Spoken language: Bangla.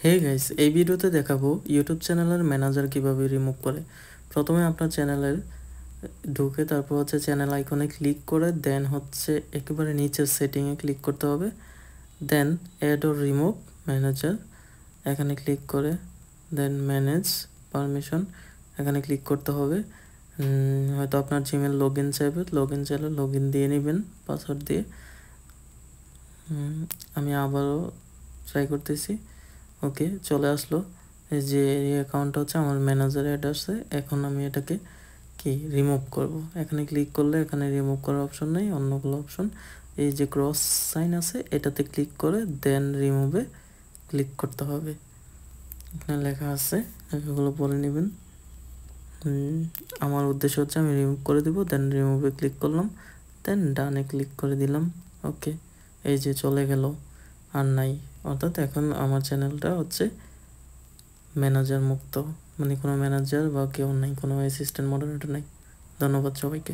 হে গাইস, এই ভিডিওতে দেখাবো ইউটিউব চ্যানেলের ম্যানেজার কিভাবে রিমুভ করে। প্রথমে আপনার চ্যানেলের ঢুকে তারপর হচ্ছে চ্যানেল আইকনে ক্লিক করে দেন হচ্ছে একেবারে নিচের সেটিংয়ে ক্লিক করতে হবে। দেন অ্যাড অর রিমুভ ম্যানেজার এখানে ক্লিক করে দেন ম্যানেজ পারমিশন এখানে ক্লিক করতে হবে। হয়তো আপনার জিমেল লগ ইন চাইবে, চাইলে লগ ইন দিয়ে নেবেন পাসওয়ার্ড দিয়ে। আমি আবারও ট্রাই করতেছি। ওকে, চলে আসলো। এই যে এই অ্যাকাউন্টটা হচ্ছে আমার ম্যানেজারে অ্যাড আসছে। এখন আমি এটাকে কি রিমুভ করব। এখানে ক্লিক করলে এখানে রিমুভ করার অপশন নেই, অন্যগুলো অপশন। এই যে ক্রস সাইন আছে এটাতে ক্লিক করে দেন রিমুভে ক্লিক করতে হবে। এখানে লেখা আছে, এগুলো বলে নেবেন। আমার উদ্দেশ্য হচ্ছে আমি রিমুভ করে দেব। দেন রিমুভে ক্লিক করলাম, দেন ডানে ক্লিক করে দিলাম। ওকে, এই যে চলে গেল, আর নাই। অর্থাৎ এখন আমার চ্যানেলটা হচ্ছে ম্যানেজার মুক্ত, মানে কোনো ম্যানেজার বা কেউ নাই, কোনো অ্যাসিস্ট্যান্ট মডারেটর নাই। ধন্যবাদ সবাইকে।